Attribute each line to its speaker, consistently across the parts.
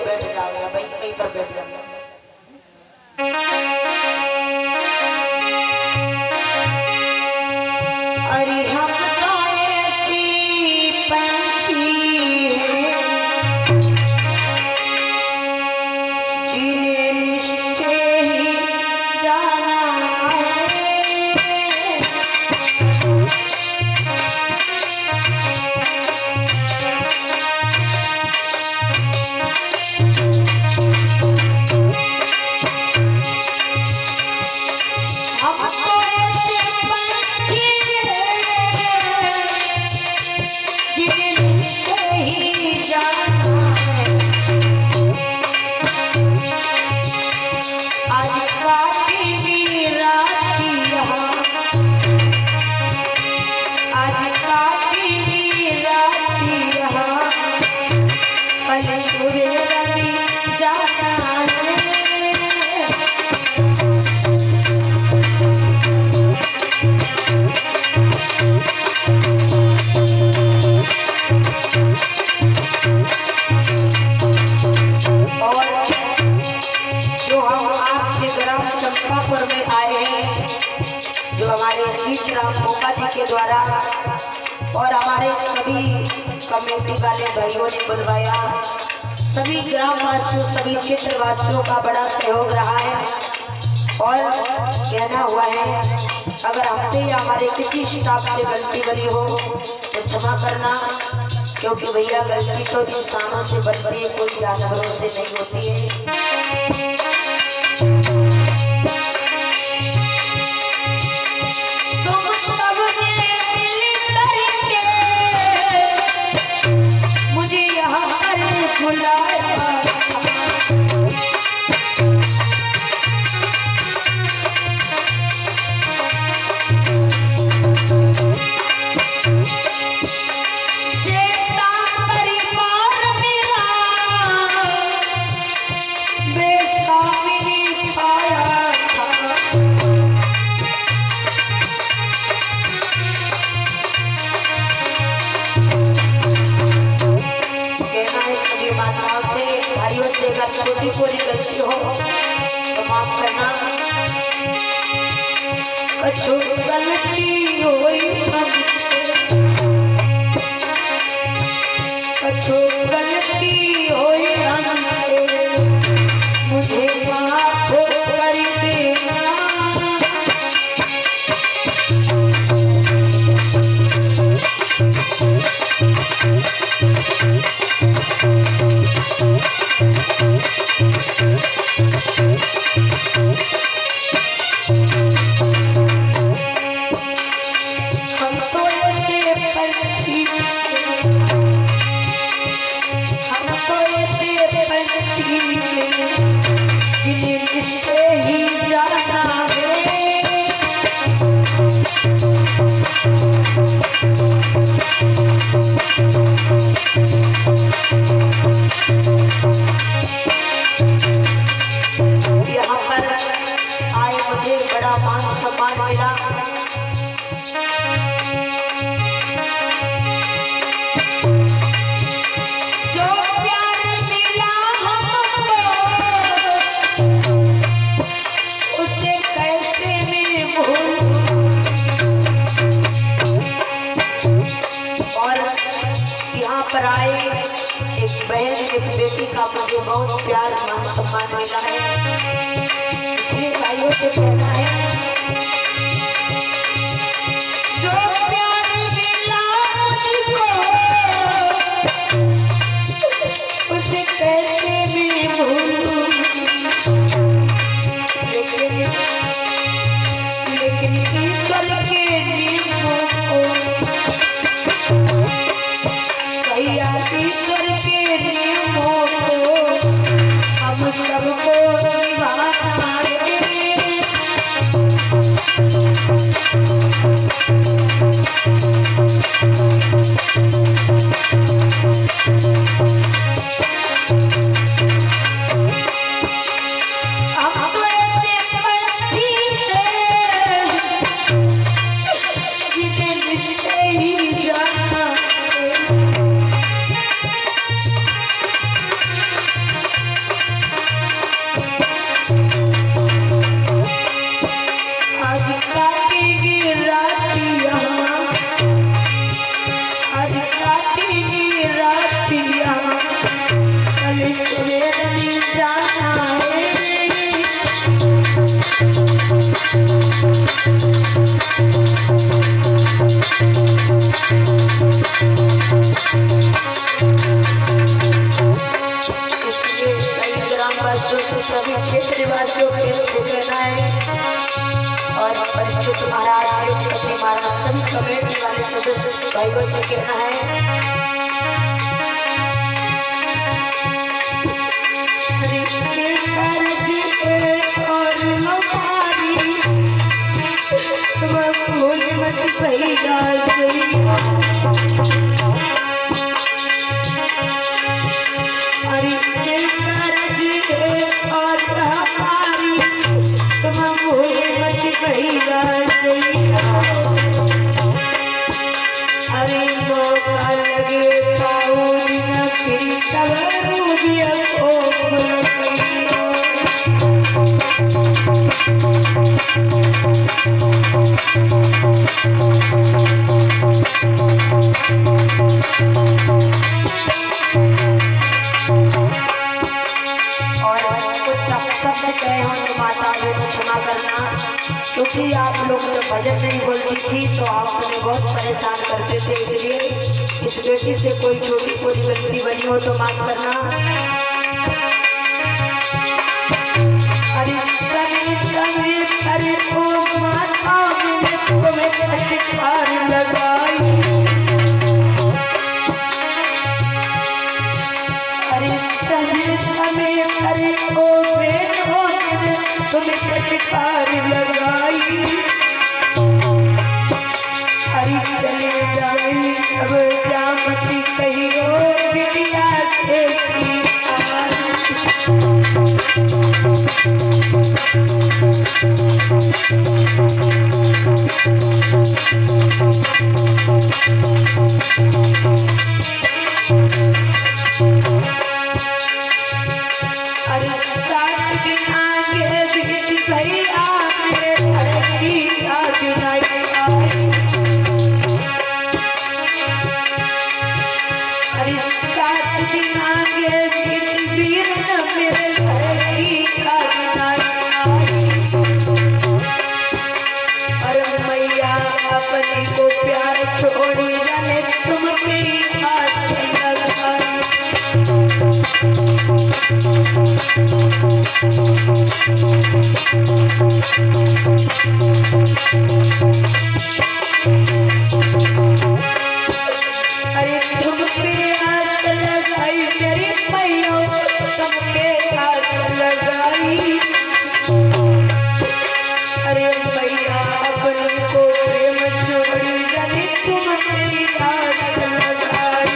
Speaker 1: बैठ जाओ या भाई कहीं पर बैठ जाओ। अरे हम तो ऐसी पंछी हैं जिन्हें निश्चय ही जाना है। के द्वारा और हमारे सभी कमेटी वाले भाइयों ने बुलवाया, सभी ग्रामवासियों सभी क्षेत्रवासियों का बड़ा सहयोग रहा है। और कहना हुआ है अगर हमसे या हमारे किसी स्टाफ से गलती बनी हो तो क्षमा करना, क्योंकि भैया गलती तो इंसानों से बनती है, कोई जानवरों से नहीं होती है। छोटी कोई गलती हो तो माफ करना, कछु गलती होई कछु गलती होई हमसे मुझे माफ कर देना। पर आए एक बहन एक बेटी का मुझे बहुत प्यार मान सम्मान मिला है, इसलिए भाइयों से कहना है जो प्यार मिला मुझको उसे कैसे भी भूलूं, लेकिन ईश्वर के नियमों को ईश्वर के नियमों को हम सबको निभाना है। ग्रामवासियों से सभी क्षेत्रवासियों के से कहना है और परिचित महाराज देवपति महाराज सभी कमेटी वाले सदस्य भाइयों से कहना है भूल मत भैया अरे कर्ज और हमारी तुम भूल मत भैया अरे मौका लगे पाऊँ न फिर तब रूबिया को क्योंकि आप लोग जब भजन नहीं बोलती थी तो आप हमें बहुत परेशान करते थे, इसलिए इस बेटी से कोई छोटी कोई गलती बनी हो तो माफ करना। अरे समय अरे ओ माता मैंने तुम्हें फटकार लगाई अरे समय अरे ओ बेटो मैंने तुम्हें फटकार लगाई हरी चले जाए अब जामती कही हो बिटिया के अरे 7 दिन आगे बीत भैया मेरे घर की याद नहीं आई अरे 7 दिन आगे बीत वीर मेरे घर की याद नहीं आई अरे मैया अपनी को प्यार छोड़ी जाने तुम पे आस लगाई अरे तुम पे आस लगाई तेरी मैया तुम पे आस लगाई अरे मैया अपने को प्रेम छोड़ी जाने तुम पे आस लगाई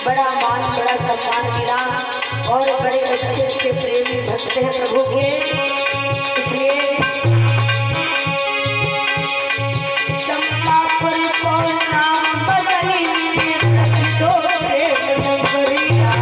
Speaker 1: बड़ा मान बड़ा सम्मान मिला और बड़े अच्छे अच्छे प्रेमी भक्त हैं प्रभु के, इसलिए चंपापुर को नाम बदली रख दो प्रेम नगरिया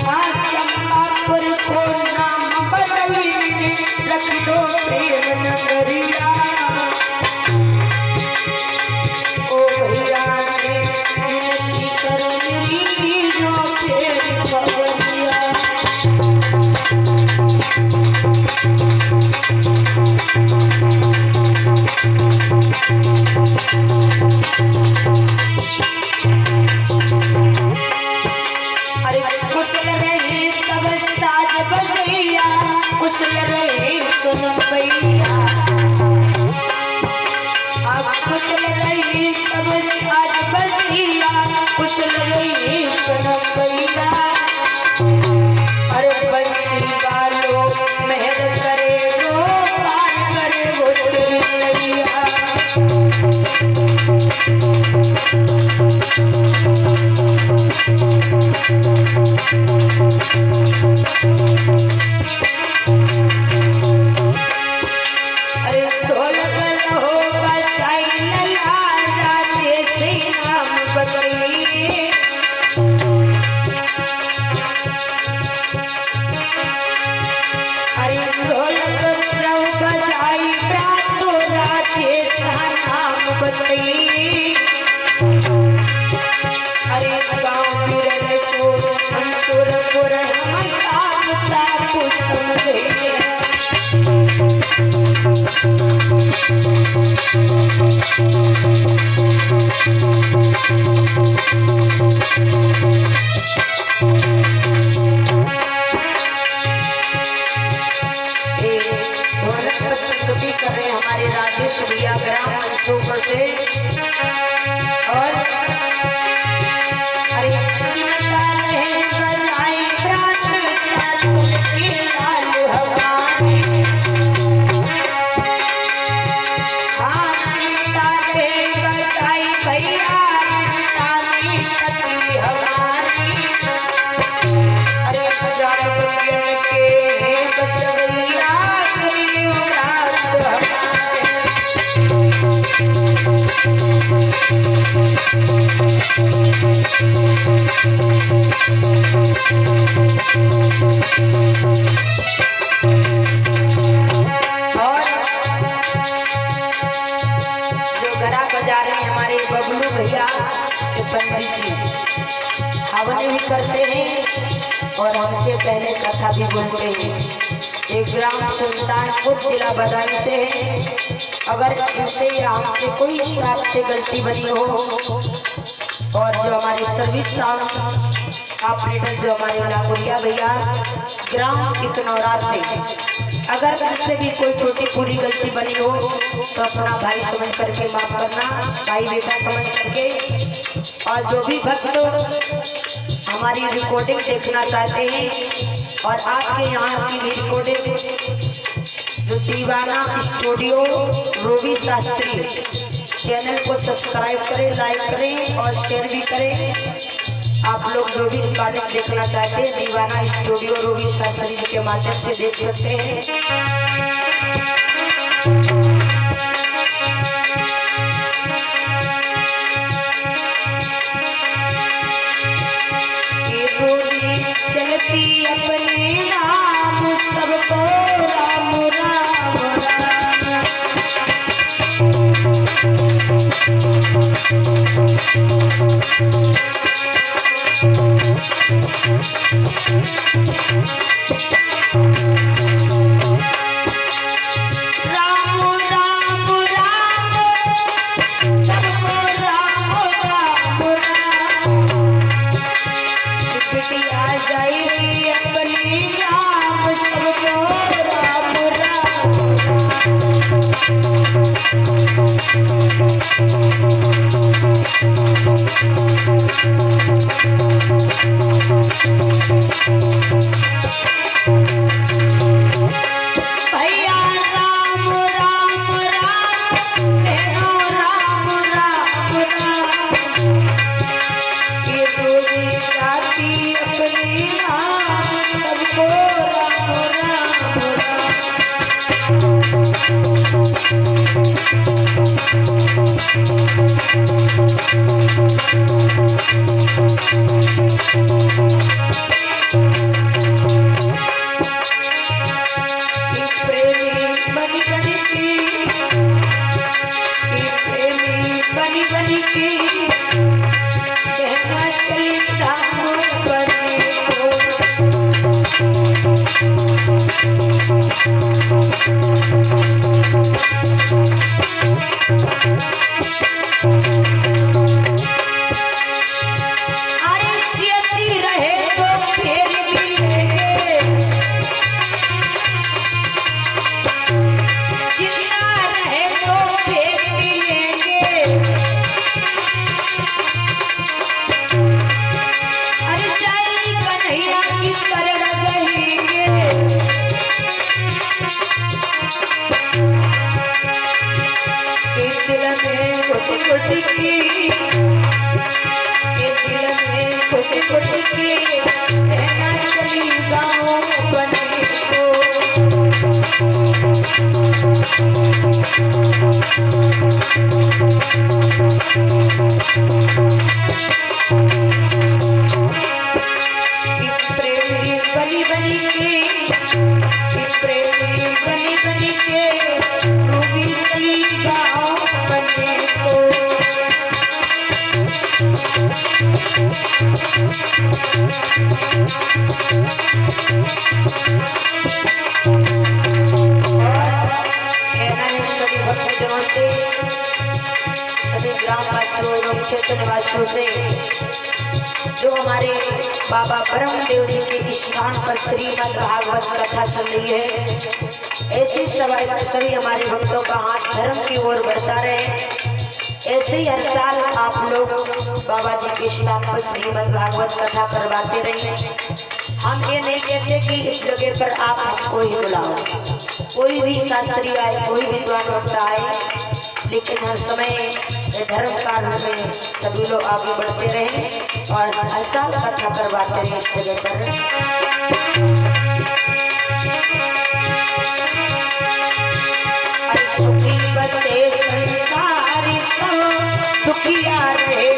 Speaker 1: हाँ चंपापुर को नाम बदली रख दो प्रेम नगरिया
Speaker 2: Thank you.
Speaker 1: बतई। अरे गाँव बिरल को मंसूर पुर हम साफ कुछ समझे। भी कर रहे हैं हमारे राजेश भैया ग्राम मंसूर से। और अरे बबलू भैया के पंडित जी हवन भी करते हैं और हमसे पहले कथा भी बोलते हैं। एक ग्राम सुल्तानपुर जिला बदायूं से है। अगर इनसे या हमसे कोई स्टाफ से गलती बनी हो और जो हमारे सर्विस ऑपरेटर जो हमारे नागुरिया भैया ग्राम इकनौरा से, अगर उनसे भी कोई छोटी पूरी गलती बनी हो तो अपना भाई समझ करके माफ करना, भाई बेटा समझ करके। और जो भी भक्त हमारी रिकॉर्डिंग देखना चाहते हैं और आपके यहाँ की भी रिकॉर्डिंग जो दीवाना स्टूडियो रोवी शास्त्री चैनल को सब्सक्राइब करें, लाइक करें और शेयर भी करें। आप लोग जो भी रिकॉर्डिंग देखना चाहते हैं दीवाना स्टूडियो रोवी शास्त्री जी के माध्यम से देख सकते हैं। चलती अपने नाम सबको राम राम बनी के रूबी गाँव बने को सभी भक्तजनों से, सभी ग्रामवासियों एवं क्षेत्र निवासियों से जो हमारे बाबा ब्रह्मदेव जी के स्थान पर श्रीमद् भागवत कथा चल रही है, ऐसे सभी हमारे भक्तों का हाथ धर्म की ओर बढ़ता रहे। ऐसे ही हर साल आप लोग बाबा जी के स्थान पर श्रीमद् भागवत कथा करवाते रहिए। हम ये नहीं कहते कि इस जगह पर आप हमको ही बुलाओ, कोई भी शास्त्री आए, कोई विद्वान भक्त आए, लेकिन हर समय धर्म काल में सभी लोग आगे बढ़ते रहे और हर साल कथा करवाते रहे इस जगह पर। सुखी बसे संसार सब दुखिया रे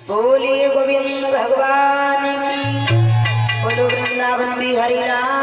Speaker 1: बोलिए गोविंद भगवान की, बोलो वृंदावन बिहारी राम।